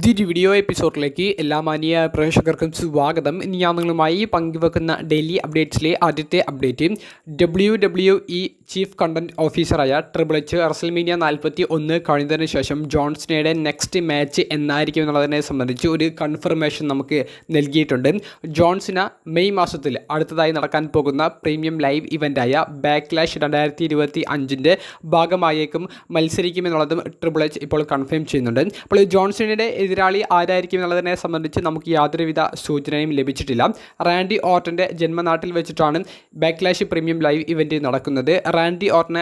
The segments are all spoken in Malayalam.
പുതിയൊരു വീഡിയോ എപ്പിസോഡിലേക്ക് എല്ലാ മാന്യ പ്രേക്ഷകർക്കും സ്വാഗതം. ഇനി ഞാൻ നിങ്ങളുമായി പങ്കുവെക്കുന്ന ഡെയിലി അപ്ഡേറ്റ്സിലെ ആദ്യത്തെ അപ്ഡേറ്റ് WWE ചീഫ് കണ്ടന്റ് ഓഫീസറായ ട്രിപ്പിൾ എച്ച് റസൽമേനിയ 41 കഴിഞ്ഞതിന് ശേഷം ജോൺ സീനയുടെ നെക്സ്റ്റ് മാച്ച് എന്നായിരിക്കും എന്നുള്ളതിനെ സംബന്ധിച്ച് ഒരു കൺഫർമേഷൻ നമുക്ക് നൽകിയിട്ടുണ്ട്. ജോൺ സീന മെയ് മാസത്തിൽ അടുത്തതായി നടക്കാൻ പോകുന്ന പ്രീമിയം ലൈവ് ഇവൻ്റായ ബാക്ക്ലാഷ് 2025 ഭാഗമായേക്കും മത്സരിക്കുമെന്നുള്ളതും ട്രിപ്പിൾ എച്ച് ഇപ്പോൾ കൺഫേം ചെയ്യുന്നുണ്ട്. അപ്പോൾ ജോൺ സീനയുടെ എതിരാളി ആരായിരിക്കും എന്നുള്ളതിനെ സംബന്ധിച്ച് നമുക്ക് യാതൊരുവിധ സൂചനയും ലഭിച്ചിട്ടില്ല. റാൻഡി ഓർട്ടൻ്റെ ജന്മനാട്ടിൽ വെച്ചിട്ടാണ് ബാക്ക്ലാഷ് പ്രീമിയം ലൈവ് ഇവൻ്റ് നടക്കുന്നത്. റാൻഡി ഓർട്ടനെ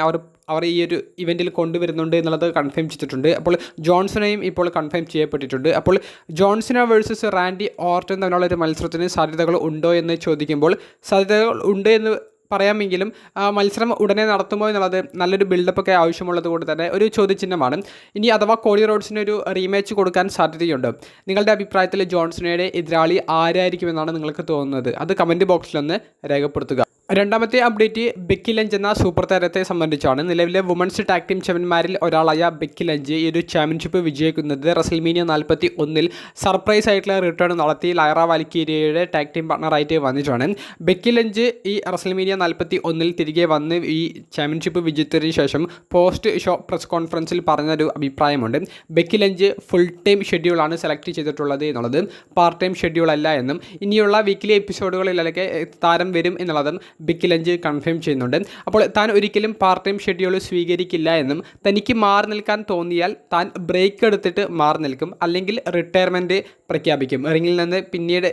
അവർ ഈ ഒരു ഇവൻറ്റിൽ കൊണ്ടുവരുന്നുണ്ട് എന്നുള്ളത് കൺഫേം ചെയ്തിട്ടുണ്ട്. അപ്പോൾ ജോൺസനെയും ഇപ്പോൾ കൺഫേം ചെയ്യപ്പെട്ടിട്ടുണ്ട്. അപ്പോൾ ജോൺസന വേഴ്സസ് റാൻഡി ഓർട്ടൻ തമ്മിലുള്ള ഒരു മത്സരത്തിന് സാധ്യതകൾ ഉണ്ടോ എന്ന് ചോദിക്കുമ്പോൾ സാധ്യതകൾ ഉണ്ട് എന്ന് പറയാമെങ്കിലും മത്സരം ഉടനെ നടത്തുമോ എന്നുള്ളത് നല്ലൊരു ബിൽഡപ്പൊക്കെ ആവശ്യമുള്ളത് കൊണ്ട് തന്നെ ഒരു ചോദ്യചിഹ്നമാണ്. ഇനി അഥവാ കോഡി റോഡ്സിന് ഒരു റീമാച്ച് കൊടുക്കാൻ സാധ്യതയുണ്ട്. നിങ്ങളുടെ അഭിപ്രായത്തിൽ ജോൺസണയുടെ എതിരാളി ആരായിരിക്കുമെന്നാണ് നിങ്ങൾക്ക് തോന്നുന്നത്? അത് കമൻറ്റ് ബോക്സിലൊന്ന് രേഖപ്പെടുത്തുക. രണ്ടാമത്തെ അപ്ഡേറ്റ് ബെക്കി ലഞ്ച് എന്ന സൂപ്പർ താരത്തെ സംബന്ധിച്ചാണ്. നിലവിലെ വുമൺസ് ടാഗ് ടീം ചാമ്പ്യന്മാരിൽ ഒരാളായ ബെക്കി ലഞ്ച് ഈ ഒരു ചാമ്പ്യൻഷിപ്പ് വിജയിക്കുന്നത് റസൽമേനിയ 41 സർപ്രൈസ് ആയിട്ടുള്ള റിട്ടേൺ നടത്തി ലൈറ വാൽക്കീരിയയുടെ ടാഗ് ടീം പാർട്ണറായിട്ട് വന്നിട്ടാണ്. ബെക്കി ലഞ്ച് ഈ റസൽമേനിയ 41 തിരികെ വന്ന് ഈ ചാമ്പ്യൻഷിപ്പ് വിജയത്തിന് ശേഷം പോസ്റ്റ് ഷോ പ്രസ് കോൺഫറൻസിൽ പറഞ്ഞൊരു അഭിപ്രായമുണ്ട്. ബെക്കി ലഞ്ച് ഫുൾ ടൈം ഷെഡ്യൂളാണ് സെലക്ട് ചെയ്തിട്ടുള്ളത് എന്നുള്ളത്, പാർട്ട് ടൈം ഷെഡ്യൂൾ അല്ല എന്നും ഇനിയുള്ള വീക്കിലി എപ്പിസോഡുകളിലൊക്കെ താരം വരും എന്നുള്ളതും ബെക്കി ലഞ്ച് കൺഫേം ചെയ്യുന്നുണ്ട്. അപ്പോൾ താൻ ഒരിക്കലും പാർട്ട് ടൈം ഷെഡ്യൂൾ സ്വീകരിക്കില്ല എന്നും തനിക്ക് മാറി നിൽക്കാൻ തോന്നിയാൽ താൻ ബ്രേക്ക് എടുത്തിട്ട് മാറി നിൽക്കും, അല്ലെങ്കിൽ റിട്ടയർമെൻറ്റ് പ്രഖ്യാപിക്കും, റിങ്ങിൽ നിന്ന് പിന്നീട്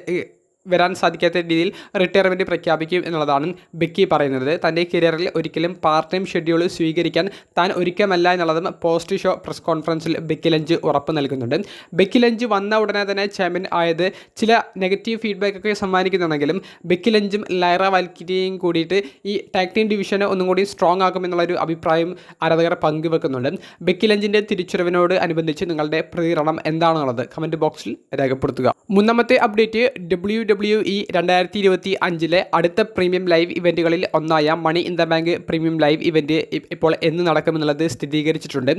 വരാൻ സാധിക്കാത്ത രീതിയിൽ റിട്ടയർമെൻറ്റ് പ്രഖ്യാപിക്കും എന്നുള്ളതാണ് ബെക്കി പറയുന്നത്. തൻ്റെ കരിയറിൽ ഒരിക്കലും പാർട്ട് ടൈം ഷെഡ്യൂൾ സ്വീകരിക്കാൻ താൻ ഒരുക്കമല്ല എന്നുള്ളതും പോസ്റ്റ് ഷോ പ്രസ് കോൺഫറൻസിൽ ബെക്കി ലഞ്ച് ഉറപ്പ് നൽകുന്നുണ്ട്. ബെക്കി ലഞ്ച് വന്ന ഉടനെ തന്നെ ചാമ്പ്യൻ ആയത് ചില നെഗറ്റീവ് ഫീഡ്ബാക്കൊക്കെ സമ്മാനിക്കുന്നുണ്ടെങ്കിലും ബെക്കി ലഞ്ചും ലൈറ വാൽക്കിരിയയും കൂടിയിട്ട് ഈ ടാഗ് ടീം ഡിവിഷനെ ഒന്നും കൂടി സ്ട്രോങ് ആക്കുമെന്നുള്ളൊരു അഭിപ്രായം ആരാധകർ പങ്കുവെക്കുന്നുണ്ട്. ബെക്കി ലഞ്ചിൻ്റെ തിരിച്ചുവരവിനോട് അനുബന്ധിച്ച് നിങ്ങളുടെ പ്രതികരണം എന്താണെന്നുള്ളത് കമൻറ്റ് ബോക്സിൽ രേഖപ്പെടുത്തുക. മൂന്നാമത്തെ അപ്ഡേറ്റ് WWE 2025 അടുത്ത പ്രീമിയം ലൈവ് ഇവൻറ്റുകളിൽ ഒന്നായ money in the bank premium live event ഇപ്പോൾ എന്ന് നടക്കുമെന്നുള്ളത് സ്ഥിരീകരിച്ചിട്ടുണ്ട്.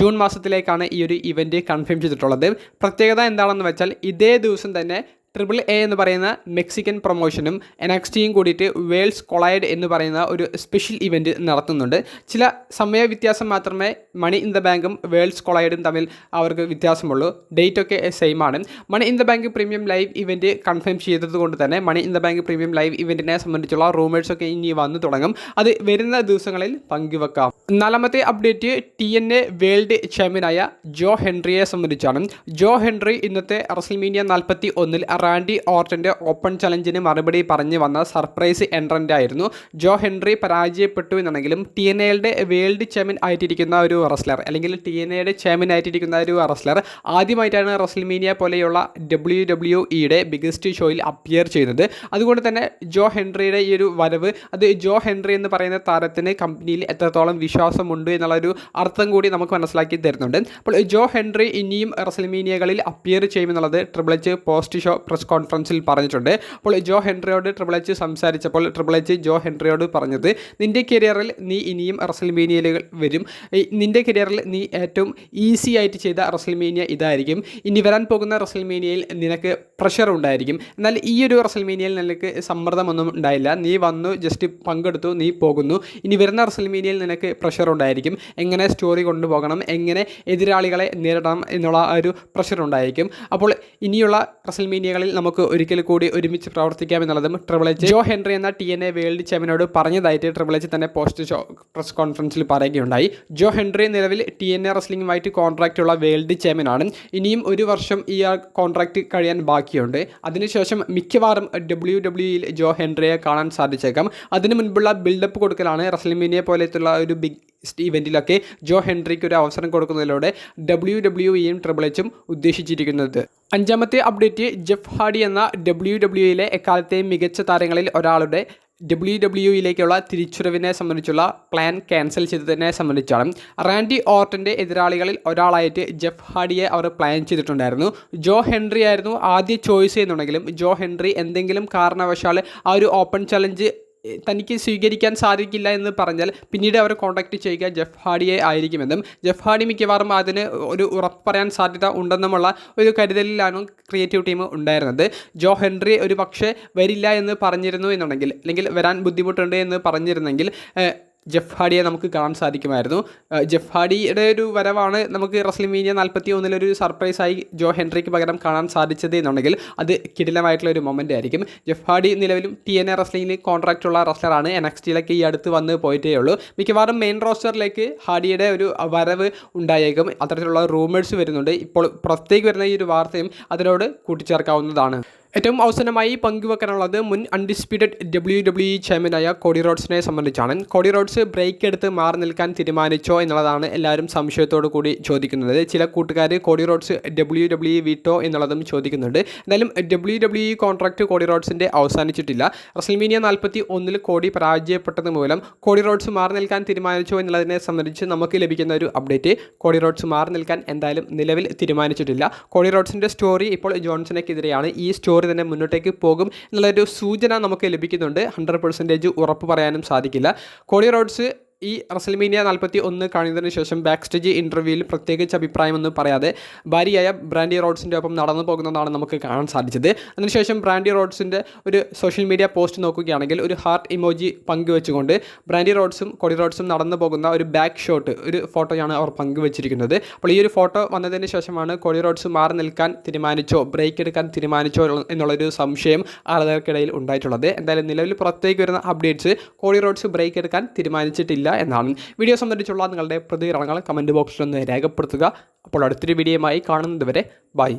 ജൂൺ മാസത്തിലേക്കാണ് ഈ ഒരു ഇവൻറ്റ് കൺഫേം ചെയ്തിട്ടുള്ളത്. പ്രത്യേകത എന്താണെന്ന് വെച്ചാൽ ഇതേ ദിവസം തന്നെ AAA എന്ന് പറയുന്ന മെക്സിക്കൻ പ്രൊമോഷനും NXTയും കൂടിയിട്ട് വേൾഡ്സ് കൊളൈഡ് എന്ന് പറയുന്ന ഒരു സ്പെഷ്യൽ ഇവൻറ്റ് നടത്തുന്നുണ്ട്. ചില സമയ വ്യത്യാസം മാത്രമേ മണി ഇൻ ദ ബാങ്കും വേൾഡ്സ് കൊളൈഡും തമ്മിൽ അവർക്ക് വ്യത്യാസമുള്ളൂ. ഡേറ്റ് ഒക്കെ സെയിം ആണ്. Money in the bank premium live event confirm ചെയ്തതുകൊണ്ട് തന്നെ money in the bank premium live ഇവൻറ്റിനെ സംബന്ധിച്ചുള്ള റൂമേഴ്സൊക്കെ ഇനി വന്നു തുടങ്ങും. അത് വരുന്ന ദിവസങ്ങളിൽ പങ്കുവെക്കാം. നാലാമത്തെ അപ്ഡേറ്റ് TNA വേൾഡ് ചാമ്പ്യനായ ജോ ഹെൻറിയെ സംബന്ധിച്ചാണ്. ജോ ഹെൻറി ഇന്നത്തെ റസൽമേനിയ 41 റാൻഡി ഓർട്ടൻ്റെ ഓപ്പൺ ചലഞ്ചിന് മറുപടി പറഞ്ഞു വന്ന സർപ്രൈസ് എൻട്രൻ്റ് ആയിരുന്നു. ജോ ഹെൻറി പരാജയപ്പെട്ടു എന്നുണ്ടെങ്കിലും TNAയുടെ വേൾഡ് ചാമ്പ്യൻ ആയിട്ടിരിക്കുന്ന ഒരു റെസ്ലർ, അല്ലെങ്കിൽ TNAയുടെ ചാമ്പ്യൻ ആയിട്ടിരിക്കുന്ന ഒരു റെസ്ലർ ആദ്യമായിട്ടാണ് റസൽമേനിയ പോലെയുള്ള WWEയുടെ ബിഗസ്റ്റ് ഷോയിൽ അപ്പിയർ ചെയ്യുന്നത്. അതുകൊണ്ട് തന്നെ ജോ ഹെൻറിയുടെ ഈ ഒരു വരവ് അത് ജോ ഹെൻറി എന്ന് പറയുന്ന താരത്തിന് കമ്പനിയിൽ എത്രത്തോളം വിശ്വാസമുണ്ട് എന്നുള്ളൊരു അർത്ഥം കൂടി നമുക്ക് മനസ്സിലാക്കി തരുന്നുണ്ട്. അപ്പോൾ ജോ ഹെൻറി ഇനിയും റസൽമേനിയകളിൽ അപ്പിയർ ചെയ്യുമെന്നുള്ളത് triple H post show press കോൺഫറൻസിൽ പറഞ്ഞിട്ടുണ്ട്. അപ്പോൾ ജോ ഹെൻറിയോട് ട്രിപ്പിൾ എച്ച് സംസാരിച്ചപ്പോൾ ട്രിപ്പിൾ എച്ച് ജോ ഹെൻറിയോട് പറഞ്ഞത്, നിൻ്റെ കരിയറിൽ നീ ഇനിയും റസൽമേനിയയിൽ വരും, നിൻ്റെ കരിയറിൽ നീ ഏറ്റവും ഈസി ആയിട്ട് ചെയ്ത റസൽമേനിയ ഇതായിരിക്കും, ഇനി വരാൻ പോകുന്ന റസൽമേനിയയിൽ നിനക്ക് പ്രഷർ ഉണ്ടായിരിക്കും, എന്നാൽ ഈ ഒരു റസൽമേനിയയിൽ നിനക്ക് സമ്മർദ്ദമൊന്നും ഉണ്ടായില്ല, നീ വന്നു ജസ്റ്റ് പങ്കെടുത്തു, നീ പോകുന്നു, ഇനി വരുന്ന റസൽമേനിയയിൽ നിനക്ക് പ്രഷർ ഉണ്ടായിരിക്കും, എങ്ങനെ സ്റ്റോറി കൊണ്ടുപോകണം, എങ്ങനെ എതിരാളികളെ നേരിടണം എന്നുള്ള ഒരു പ്രഷർ ഉണ്ടായിരിക്കും. അപ്പോൾ ഇനിയുള്ള റസൽമേനിയകളിൽ നമുക്ക് ഒരിക്കൽ കൂടി ഒരുമിച്ച് പ്രവർത്തിക്കാം എന്നുള്ളതും ട്രിപ്പിൾ എച്ച് ജോ ഹെൻറി എന്ന TNA വേൾഡ് ചാമ്പ്യനോട് പറഞ്ഞതായിട്ട് ട്രിപ്പിൾ എച്ച് തന്നെ പോസ്റ്റ് ഷോ പ്രസ് കോൺഫറൻസിൽ പറയുകയുണ്ടായി. ജോ ഹെൻറി നിലവിൽ TNA റെസ്ലിംഗുമായിട്ട് കോൺട്രാക്റ്റ് ഉള്ള വേൾഡ് ചാമ്പ്യനാണ്. ഇനിയും ഒരു വർഷം ഈ കോൺട്രാക്റ്റ് കഴിയാൻ ബാക്കിയുണ്ട്. അതിനുശേഷം മിക്കവാറും WWEയിൽ ജോ ഹെൻറിയെ കാണാൻ സാധിച്ചേക്കാം. അതിനു മുൻപുള്ള ബിൽഡപ്പ് കൊടുക്കലാണ് റസൽമേനിയ പോലെയുള്ള ഒരു ബിഗ് ഇവൻറ്റിലൊക്കെ ജോ ഹെൻറിക്ക് ഒരു അവസരം കൊടുക്കുന്നതിലൂടെ WWEയും ട്രിപ്പിൾ എച്ചും ഉദ്ദേശിച്ചിരിക്കുന്നത്. അഞ്ചാമത്തെ അപ്ഡേറ്റ് ജെഫ് ഹാർഡി എന്ന WWEയിലെ എക്കാലത്തെയും മികച്ച താരങ്ങളിൽ ഒരാളുടെ WWEയിലേക്കുള്ള തിരിച്ചുവരവിനെ സംബന്ധിച്ചുള്ള പ്ലാൻ ക്യാൻസൽ ചെയ്തതിനെ സംബന്ധിച്ചാണ്. റാൻഡി ഓർട്ടൻ്റെ എതിരാളികളിൽ ഒരാളായിട്ട് ജെഫ് ഹാർഡിയെ അവർ പ്ലാൻ ചെയ്തിട്ടുണ്ടായിരുന്നു. ജോ ഹെൻറി ആയിരുന്നു ആദ്യ ചോയ്സ് ചെയ്യുന്നുണ്ടെങ്കിലും ജോ ഹെൻറി എന്തെങ്കിലും കാരണവശാൽ ആ ഒരു ഓപ്പൺ ചലഞ്ച് തനിക്ക് സ്വീകരിക്കാൻ സാധിക്കില്ല എന്ന് പറഞ്ഞാൽ പിന്നീട് അവർ കോൺടാക്റ്റ് ചെയ്യുക ജെഫ് ഹാർഡിയെ ആയിരിക്കുമെന്നും ജെഫ് ഹാർഡി മിക്കവാറും അതിന് ഒരു ഉറപ്പ് പറയാൻ സാധ്യത ഉണ്ടെന്നുമുള്ള ഒരു കരുതലിലാണ് ക്രിയേറ്റീവ് ടീം ഉണ്ടായിരുന്നത്. ജോ ഹെൻറി ഒരു പക്ഷേ വരില്ല എന്ന് പറഞ്ഞിരുന്നു എന്നുണ്ടെങ്കിൽ, അല്ലെങ്കിൽ വരാൻ ബുദ്ധിമുട്ടുണ്ട് എന്ന് പറഞ്ഞിരുന്നെങ്കിൽ ജെഫ് ഹാർഡിയെ നമുക്ക് കാണാൻ സാധിക്കുമായിരുന്നു. ജെഫ് ഹാർഡിയുടെ ഒരു വരവാണ് നമുക്ക് റെസ്ൽമേനിയ 41 ഒരു സർപ്രൈസായി ജോ ഹെൻറിക്ക് പകരം കാണാൻ സാധിച്ചത് എന്നുണ്ടെങ്കിൽ അത് കിടിലമായിട്ടുള്ള ഒരു മൊമെൻ്റ് ആയിരിക്കും. ജെഫ് ഹാർഡി നിലവിലും TNA റെസ്ലിംഗിൽ കോൺട്രാക്റ്റുള്ള റെസ്ലറാണ്. NXTയിലേക്ക് ഈ അടുത്ത് വന്ന് പോയിട്ടേ ഉള്ളൂ. മിക്കവാറും മെയിൻ റോസ്റ്ററിലേക്ക് ഹാർഡിയുടെ ഒരു വരവ് ഉണ്ടായേക്കും. അത്തരത്തിലുള്ള റൂമേഴ്സ് വരുന്നുണ്ട്. ഇപ്പോൾ പുറത്തേക്ക് വരുന്ന ഈ ഒരു വാർത്തയും അതിനോട് കൂട്ടിച്ചേർക്കാവുന്നതാണ്. ഏറ്റവും അവസാനമായി പങ്കുവെക്കാനുള്ളത് മുൻ അൺഡിസ്പ്യൂട്ടഡ് WWE ചാമ്പ്യനായ കോഡി റോഡ്സിനെ സംബന്ധിച്ചാണ്. കോഡി റോഡ്സ് ബ്രേക്ക് എടുത്ത് മാറി നിൽക്കാൻ തീരുമാനിച്ചോ എന്നുള്ളതാണ് എല്ലാവരും സംശയത്തോടു കൂടി ചോദിക്കുന്നത്. ചില കൂട്ടുകാർ കോഡി റോഡ്സ് WWE വിട്ടോ എന്നുള്ളതും ചോദിക്കുന്നുണ്ട്. എന്തായാലും WWE കോൺട്രാക്റ്റ് കോഡി റോഡ്സിൻ്റെ അവസാനിച്ചിട്ടില്ല. റെസ്ൽമേനിയ 41 കോഡി പരാജയപ്പെട്ടത് മൂലം കോഡി റോഡ്സ് മാറി നിൽക്കാൻ തീരുമാനിച്ചോ എന്നുള്ളതിനെ സംബന്ധിച്ച് നമുക്ക് ലഭിക്കുന്ന ഒരു അപ്ഡേറ്റ്, കോഡി റോഡ്സ് മാറി നിൽക്കാൻ എന്തായാലും നിലവിൽ തീരുമാനിച്ചിട്ടില്ല. കോഡി റോഡ്സിൻ്റെ സ്റ്റോറി ഇപ്പോൾ ജോൺസണെതിരെയാണ്. ഈ സ്റ്റോറി തന്നെ മുന്നോട്ടേക്ക് പോകും എന്നുള്ളൊരു സൂചന നമുക്ക് ലഭിക്കുന്നുണ്ട്. 100% ഉറപ്പ് പറയാനും സാധിക്കില്ല. കോഡി റോഡ്സ് ഈ റെസ്ൽമേനിയ 41 കഴിഞ്ഞതിന് ശേഷം ബാക്ക് സ്റ്റേജ് ഇൻ്റർവ്യൂവിൽ പ്രത്യേകിച്ച് അഭിപ്രായമൊന്നും പറയാതെ ഭാര്യയായ ബ്രാൻഡി റോഡ്സിൻ്റെ ഒപ്പം നടന്നു പോകുന്നതാണ് നമുക്ക് കാണാൻ സാധിച്ചത്. അതിനുശേഷം ബ്രാൻഡി റോഡ്സിൻ്റെ ഒരു സോഷ്യൽ മീഡിയ പോസ്റ്റ് നോക്കുകയാണെങ്കിൽ ഒരു ഹാർട്ട് ഇമോജി പങ്കുവെച്ചുകൊണ്ട് ബ്രാൻഡി റോഡ്സും കോഡി റോഡ്സും നടന്നു പോകുന്ന ഒരു ബാക്ക് ഷോട്ട്, ഒരു ഫോട്ടോയാണ് അവർ പങ്കുവെച്ചിരിക്കുന്നത്. അപ്പോൾ ഈ ഒരു ഫോട്ടോ വന്നതിന് ശേഷമാണ് കോഡി റോഡ്സ് മാറി നിൽക്കാൻ തീരുമാനിച്ചോ, ബ്രേക്ക് എടുക്കാൻ തീരുമാനിച്ചോ എന്നുള്ളൊരു സംശയം ആരാധകർക്കിടയിൽ ഉണ്ടായിട്ടുള്ളത്. എന്തായാലും നിലവിൽ പുറത്തേക്ക് വരുന്ന അപ്ഡേറ്റ്സ് കോഡി റോഡ്സ് ബ്രേക്ക് എടുക്കാൻ തീരുമാനിച്ചിട്ടില്ല എന്നാണ്. വീഡിയോ സംബന്ധിച്ചുള്ള നിങ്ങളുടെ പ്രതികരണങ്ങൾ കമൻറ്റ് ബോക്സിൽ ഒന്ന് രേഖപ്പെടുത്തുക. അപ്പോൾ അടുത്തൊരു വീഡിയോയുമായി കാണുന്നതുവരെ ബൈ.